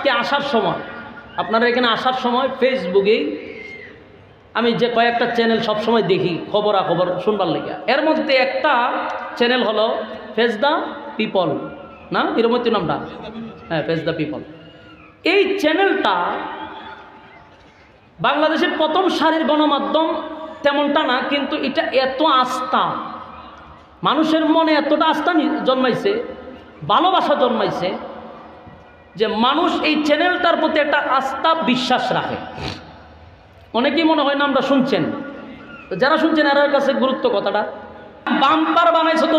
আজকে আসার সময়, আপনারা এখানে আসার সময় ফেসবুকেই আমি যে কয়েকটা চ্যানেল সবসময় দেখি খবরাখবর শুনবার লেগে, এর মধ্যে একটা চ্যানেল হলো ফেস দ্য পিপল, না এরকম নামটা? হ্যাঁ, ফেস দ্য পিপল। এই চ্যানেলটা বাংলাদেশের প্রথম সারির গণমাধ্যম তেমনটা না, কিন্তু এটা এত আস্থা, মানুষের মনে এতটা আস্থা জন্মাইছে, ভালোবাসা জন্মাইছে যে মানুষ এই চ্যানেলটার প্রতি একটা আস্থা বিশ্বাস রাখে। অনেকেই মনে হয় নামটা শুনছেন, যারা শুনছেন এর কাছে গুরুত্ব কথাটা। বাম্পার বানাইছে তো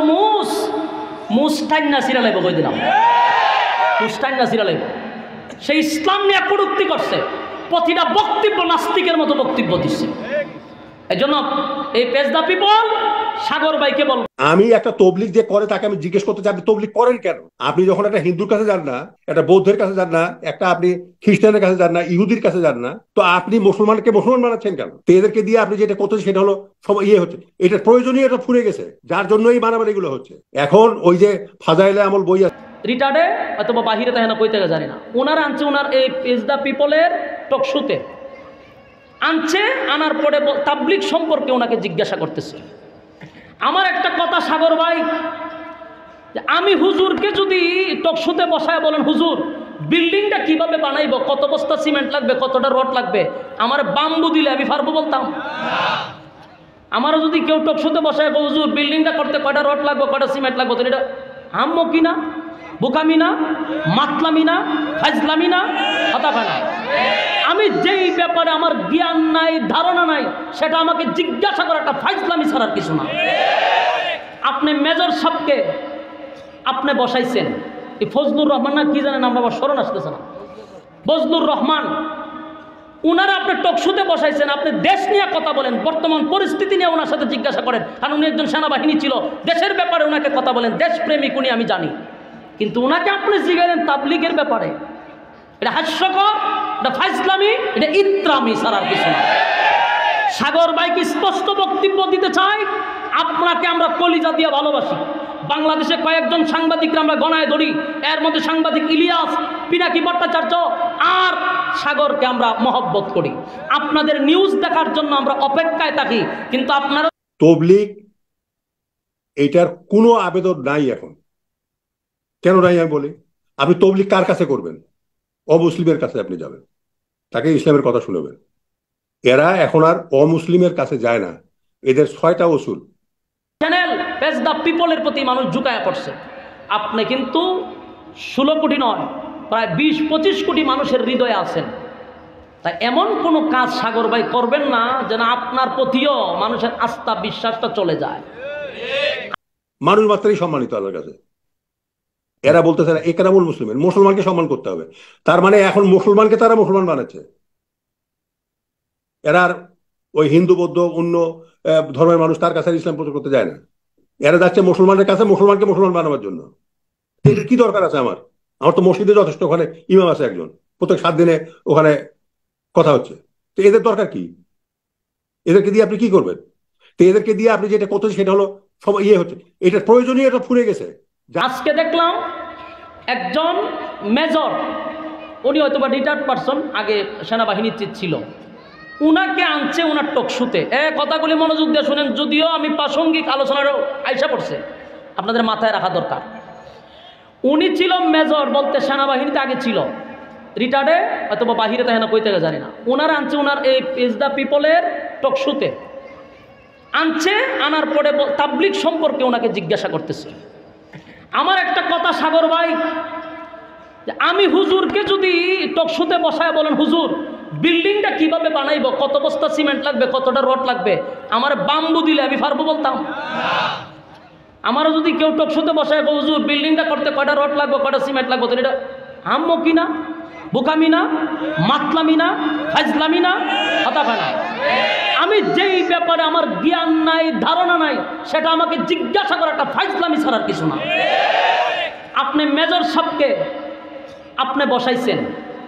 মুস্টাইন না সিরা লাইব, কই দিলাম মুস্টাইন না সিরা লাইব। সেই ইসলাম নিয়ে কটূক্তি করছে, প্রতিটা বক্তব্য নাস্তিকের মতো বক্তব্য দিচ্ছে। এই জন্য এই পেজ দ্য পিপল সাগর ভাইকে বল, আমি একটা তবলিগ যে করে তাকে আমি জিজ্ঞেস করতে চাই, আপনি তবলিগ করেন কেন? আপনি যখন একটা হিন্দুর কাছে যান না, একটা বৌদ্ধের কাছে যান না, একটা আপনি খ্রিস্টানের কাছে যান না, ইহুদির কাছে যান না, তো আপনি মুসলমানকে মুসলমান বানাচ্ছেন কেন? তো এদেরকে দিয়ে আপনি যেটা করতেছেন সেটা হলো সব হচ্ছে, এটা প্রয়োজনীয়, এটা ফুরে গেছে, যার জন্য এই মারামারিগুলো হচ্ছে। এখন ওই যে ফাজাইলে আমল বই আছে রিটার্ডে অথবা বাহিরে তাই না, কই থেকে জানি না, ওনার আনছে ওনার এই পেজ দ্য পিপলের টকশোতে আনছে, আনার পরে তাবলিগ সম্পর্কে ওনাকে জিজ্ঞাসা করতেছে। আমার একটা কথা সাগর ভাই, আমি হুজুরকে যদি টকশোতে বসায় বলেন হুজুর বিল্ডিংটা কিভাবে বানাইব, কত বস্তা সিমেন্ট লাগবে, কতটা রড লাগবে, আমার বাম্বু দিলে আমি পারবো বলতাম? আমারও যদি কেউ টকশোতে বসায় হুজুর বিল্ডিংটা করতে কয়টা রড লাগবে, কয়টা সিমেন্ট লাগবে, তো এটা হাম্ম কিনা, বোকামি না, মাতলামি না, ফাজলামি না, হতাশা না। আমি যেই ব্যাপারে আমার জ্ঞান নাই, ধারণা নাই, সেটা আমাকে জিজ্ঞাসা করা একটা ফাজলামি ছাড়ার কিছু না। আপনি মেজর সাহেবকে আপনি বসাইছেন, এই ফজলুর রহমান না কি জানেন, আমরা আবার স্মরণ আসতেছে না, ফজলুর রহমান, উনারা আপনি টকশোতে বসাইছেন, আপনি দেশ নিয়ে কথা বলেন, বর্তমান পরিস্থিতি নিয়ে ওনার সাথে জিজ্ঞাসা করেন, কারণ উনি একজন সেনাবাহিনী ছিল, দেশের ব্যাপারে ওনাকে কথা বলেন, দেশপ্রেমিক উনি, আমি জানি। কিন্তু ওনাকে আপনি জিজ্ঞাসেন তাবলিগের ব্যাপারে, এটা হাস্যকর, এটা ফাজলামি, এটা ইত্রামি ছাড়ার কিছু না। সাগর ভাইকে স্পষ্ট বক্তব্য দিতে চাই, আপনাকে আমরা কলিজা দিয়ে ভালোবাসি। বাংলাদেশে কয়েকজন সাংবাদিকরা আমরা গণায় ধরি, এর মধ্যে সাংবাদিক ইলিয়াস, পিনাকি ভট্টাচার্য আর সাগরকে আমরা মহব্বত করি। আপনাদের নিউজ দেখার জন্য আমরা অপেক্ষায় থাকি, কিন্তু আপনারা তবলিগ এইটার কোনো আবেদন নাই এখন। কেন নাই আমি বলি, আপনি তবলিগ কার কাছে করবেন? অমুসলিমের কাছে আপনি যাবেন, তাকে ইসলামের কথা শুনবেন। এরা এখন আর অমুসলিমের কাছে যায় না, এদের 6টা উসুল। চ্যানেল পেজ দ্য পিপলের প্রতি মানুষ ঝুঁকায়া পড়ছে। আপনি কিন্তু 16 কোটি নয়, প্রায় 20-25 কোটি মানুষের হৃদয়ে আছেন। তাই এমন কোনো কাজ সাগর ভাই করবেন না যেন আপনার প্রতিও মানুষের আস্থা বিশ্বাসটা চলে যায়। মানুষ মাত্রই সম্মানিত আল্লাহর কাছে। এরা বলতেছে না একরামুল মুসলিমের, মুসলমানকে সম্মান করতে হবে, তার মানে এখন মুসলমানকে তারা মুসলমান বানাচ্ছে। এরা আর ওই হিন্দু বৌদ্ধ অন্য ধর্মের মানুষ তার কাছে ইসলাম প্রচার করতে যায় না, এরা যাচ্ছে মুসলমানের কাছে মুসলমানকে মুসলমান বানাবার জন্য। এদের কি দরকার আছে? আমার তো মসজিদে যথেষ্ট, ওখানে ইমাম আছে একজন, প্রত্যেক 7 দিনে ওখানে কথা হচ্ছে। তো এদের দরকার কি? এদেরকে দিয়ে আপনি কি করবেন? তো এদেরকে দিয়ে আপনি যেটা করতেছেন সেটা হলো সব হচ্ছে, এটা প্রয়োজনীয়, এটা ফুরে গেছে। আজকে দেখলাম একজন মেজর, উনি হয়তো বা রিটায়ার্ড পারসন, আগে সেনাবাহিনীর চিফ ছিল, উনাকে আনছে ওনার টকশোতে। কথাগুলি মনোযোগ দিয়ে শুনেন, যদিও আমি প্রাসঙ্গিক আলোচনারও আইসা পড়ছে, আপনাদের মাথায় রাখা দরকার। উনি ছিল মেজর, বলতে সেনাবাহিনীতে আগে ছিল, রিটায়ার্ডে অথবা বাহিরে তাই না, কই থেকে জানি না, ওনার আনছে ওনার এই পেজ দ্য পিপলের টকশোতে আনছে, আনার পরে তাবলিগ সম্পর্কে ওনাকে জিজ্ঞাসা করতেছে। আমার একটা কথা সাগর ভাই, আমি হুজুরকে যদি টকশোতে বসায় বলেন হুজুর বিল্ডিংটা কিভাবে বানাইব, কত বস্তা সিমেন্ট লাগবে, কতটা রড লাগবে, আমার বাম্বু দিলে আমি পারবো বলতাম? আমারও যদি কেউ টকশোতে বসায় হুজুর বিল্ডিংটা করতে কয়টা রড লাগবে, কয়টা সিমেন্ট লাগবে, তো এটা হাম্ম কিনা, বোকামি না, মাতলামি না, ফাজলামি না, হতাশা না। আমি যেই ব্যাপারে আমার জ্ঞান নাই, ধারণা নাই, সেটা আমাকে জিজ্ঞাসা করা একটা ফাজলামি ছাড়ার কিছু না। আপনি মেজর সাহেবকে আপনি বসাইছেন,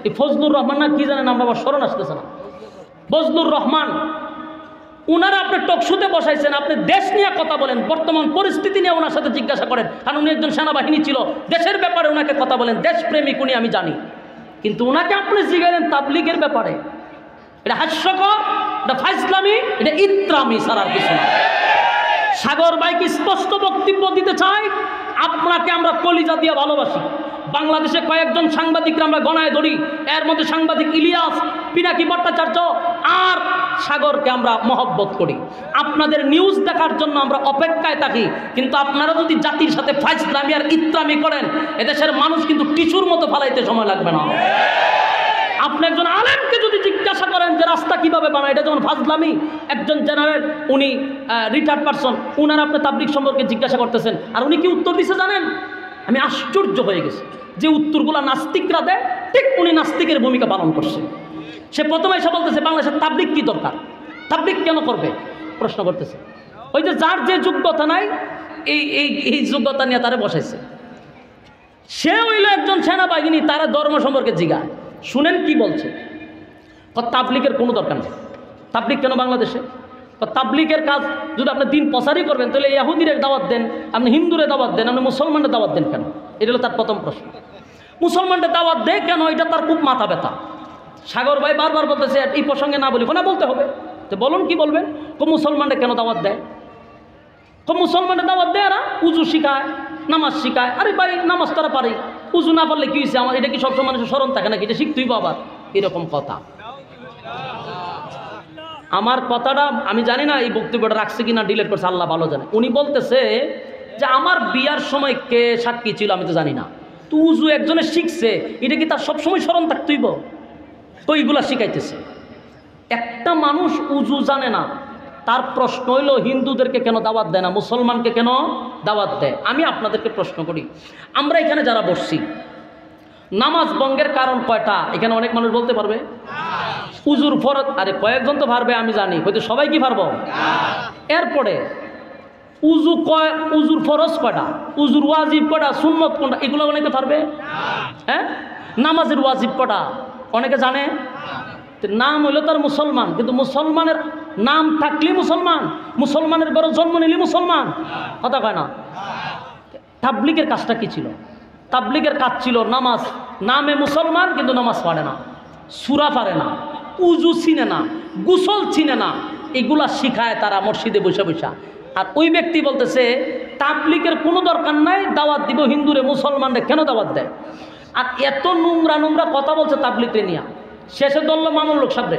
এই ফজলুর রহমান না কি জানেন, আমরা আবার স্মরণ আসতেছে না, ফজলুর রহমান, উনারা আপনি টকশোতে বসাইছেন, আপনি দেশ নিয়ে কথা বলেন, বর্তমান পরিস্থিতি নিয়ে ওনার সাথে জিজ্ঞাসা করেন, কারণ উনি একজন সেনাবাহিনী ছিল, দেশের ব্যাপারে ওনাকে কথা বলেন, দেশপ্রেমিক উনি, আমি জানি। কিন্তু ওনাকে আপনি জিজ্ঞাসেন তাবলিগের ব্যাপারে, এটা হাস্যকর, এটা ফাইজলামি, এটা ইত্রামি ছাড়া আর কিছু না। সাগর ভাইকে স্পষ্ট বক্তব্য দিতে চাই, আপনাকে আমরা কলিজা দিয়ে ভালোবাসি। বাংলাদেশে কয়েকজন সাংবাদিকরা আমরা গণায় ধরি, এর মধ্যে সাংবাদিক ইলিয়াস, পিনাকি ভট্টাচার্য আর সাগরকে আমরা মহব্বত করি। আপনাদের নিউজ দেখার জন্য আমরা অপেক্ষায় থাকি, কিন্তু আপনারা যদি জাতির সাথে ফাইজলামি আর ইত্রামি করেন, এদেশের মানুষ কিন্তু টিস্যুর মতো ফালাইতে সময় লাগবে না। আপনি একজন আলেমকে যদি জিজ্ঞাসা করেন যে রাস্তা কিভাবে বানায়, এটা যেমন ফাজলামি। একজন জেনারেল, উনি রিটায়ার্ড পারসন, উনার আপনি তাবলিগ সম্পর্কে জিজ্ঞাসা করতেছেন, আর উনি কি উত্তর দিছে জানেন? আমি আশ্চর্য হয়ে গেছি যে উত্তরগুলো নাস্তিকরা দেয়, ঠিক উনি নাস্তিকের ভূমিকা পালন করছে। সে প্রথমে এসে বলতেছে বাংলাদেশের তাবলিগ কি দরকার, তাবলিগ কেন করবে প্রশ্ন করতেছে। ওই যে যার যে যোগ্যতা নাই এই যোগ্যতা নিয়ে তারা বসাইছে। সে হইল একজন সেনাবাহিনী, তারা ধর্ম সম্পর্কে জিজ্ঞাসা। শুনেন কি বলছে, তাবলিগের কোনো দরকার নেই। তাবলিগ কেন বাংলাদেশে? তাবলিগের কাজ যদি আপনি দিন প্রচারই করবেন, তাহলে ইহুদিরে দাওয়াত দেন, আপনি হিন্দুরে দাওয়াত দেন, আপনি মুসলমানদের দাওয়াত দেন কেন? এটা হলো তার প্রথম প্রশ্ন। মুসলমানদের দাওয়াত দেয় কেন, এটা তার খুব মাথা ব্যথা। সাগর ভাই বারবার বলতেছে এই প্রসঙ্গে না বলি, না বলতে হবে। তো বলুন কি বলবেন? মুসলমানদের কেন দাওয়াত দেয়? মুসলমানদের দাওয়াত দেয় এরা উজু শিখায়, নামাজ শিখায়। আরে ভাই নামাজ তারা পারে, উজু না পারলে কি হয়েছে? আমার এটা কি সবসময় মানুষের স্মরণ থাকে নাকি? এটা শিখতেই আবার এরকম কথা। আমার কথাটা আমি জানি না এই বক্তব্যটা রাখছে কিনা ডিলিট করছে, আল্লাহ ভালো জানে। উনি বলতেছে যে আমার বিয়ার সময় কে সাক্ষী ছিল আমি তো জানি না, তো উজু একজনে শিখছে, এটা কি তার সবসময় স্মরণ থাকতেইব? তো এইগুলা শিখাইতেছে। একটা মানুষ উজু জানে না, তার প্রশ্ন হইল হিন্দুদেরকে কেন দাওয়াত দেয় না, মুসলমানকে কেন দাওয়াত দেয়? আমি আপনাদেরকে প্রশ্ন করি, আমরা এখানে যারা বসছি, নামাজ ভঙ্গের কারণ কয়টা? এখানে অনেক মানুষ বলতে পারবে। উজুর ফরজ, আরে কয়েকজন তো পারবে আমি জানি, হয়তো সবাই কি পারবো। এরপরে উজুর ফরজ কয়টা, উজুর ওয়াজিব কয়টা, সুন্নত কোনটা, এগুলো অনেকে পারবে। হ্যাঁ, নামাজের ওয়াজিব কয়টা অনেকে জানে। নাম হইলো তার মুসলমান, কিন্তু মুসলমানের নাম থাকলে মুসলমান, মুসলমানের বড় জন্ম নিলে মুসলমান, কথা কয় না। তাবলিগের কাজটা কি ছিল? তাবলিগের কাজ ছিল নামাজ, নামে মুসলমান কিন্তু নামাজ পড়ে না, সূরা পারে না, উজু চিনে না, গোসল চিনে না, এগুলা শিখায় তারা মসজিদে বসে বসে। আর ওই ব্যক্তি বলতেছে তাবলিগের কোনো দরকার নাই, দাওয়াত দিব হিন্দুরে মুসলমানরে কেন দাওয়াত দেয়? আর এত নোংরা নোংরা কথা বলছে তাবলিগকে নিয়ে। শেষে দল্ল মামুন লোক সামনে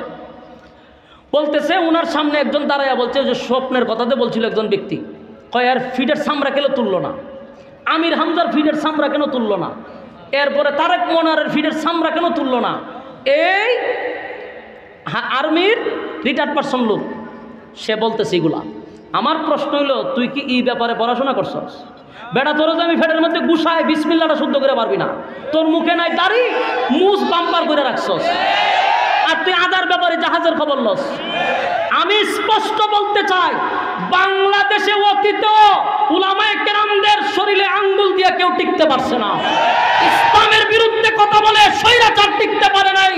বলতেছে, ওনার সামনে একজন দাঁড়াইয়া বলছে যে স্বপ্নের কথাতে বলছিল একজন ব্যক্তি, কয় আর ফিডের চামড়া কেন তুললো না, আমির হামজার ফিডের চামড়া কেন তুললো না, এরপরে তারেক মনারের ফিডের চামড়া কেন তুললো না। এই আর্মির রিটায়ার্ড পারসন লোক, সে বলতেছে এগুলা। আমার প্রশ্ন হইল, তুই কি এই ব্যাপারে পড়াশোনা করছস? বেটা তোর যে আমি ফেটের মধ্যে গুসায় বিসমিল্লাহটা শুদ্ধ করে পারবি না, তোর মুখে নাই দাড়ি, মুখ বাম্পার করে রাখছস, আর তুই আদার ব্যাপারে জাহাজের খবর লস। আমি স্পষ্ট বলতে চাই, বাংলাদেশে অতীত উলামায়ে কেরামদের শরীরে আঙ্গুল দিয়ে কেউ টিকতে পারছে না। ইসলামের বিরুদ্ধে কথা বলে স্বৈরাচার টিকতে পারে নাই।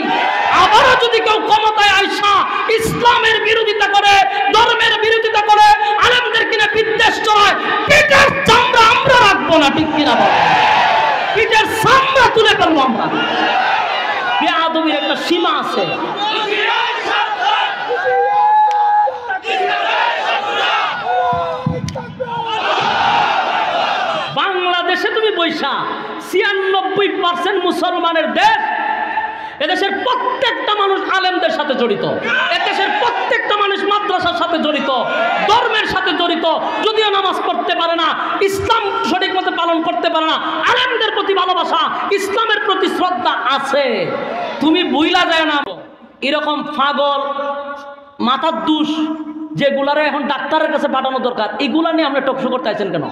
আবারও যদি কেউ ক্ষমতায় আইসা ইসলামের বিরোধিতা করে, ধর্মের বিরোধিতা করে, আলেমদের কিনে বিদ্বেষ চড়ায়, পিঠের চামড়া আমরা রাখবো না, ঠিক কিনা বল? পিঠের চামড়া তুলে ফেলবো আমরা। বেয়াদবির একটা সীমা আছে। বাংলাদেশে তুমি বৈশা 96% মুসলমানের দেশ, এদেশের প্রত্যেকটা মানুষ আলেমদের সাথে জড়িত, এদেশের প্রত্যেকটা মানুষ মাদ্রাসার সাথে জড়িত, ধর্মের সাথে জড়িত। যদিও নামাজ পড়তে পারে না, ইসলাম সঠিক মতো পালন করতে পারে না, আলেমদের প্রতি ভালোবাসা, ইসলামের প্রতি শ্রদ্ধা আছে। তুমি বুইলা যায় না। এরকম পাগল মাথার দুষ যেগুলারে এখন ডাক্তারের কাছে পাঠানো দরকার, এগুলা নিয়ে আমরা টকশো করতে আছেন কেন?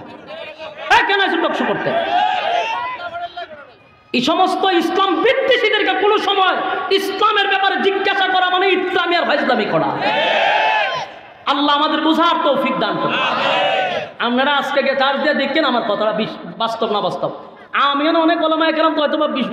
কেন আছেন টকশো করতে? এই সমস্ত ইসলাম বিদ্বেষীদেরকে কোনো সময় ইসলামের ব্যাপারে জিজ্ঞাসা করা মানে ইসলামী আর ফাইজলামি করা। আল্লাহ আমাদের বুঝার তৌফিক দান করুন। আপনারা আজকে চার্জ দিয়ে দেখছেন আমার কথাটা বাস্তব না বাস্তব। আমি অনেক ওলামায়ে কেরাম তো হয়তো 20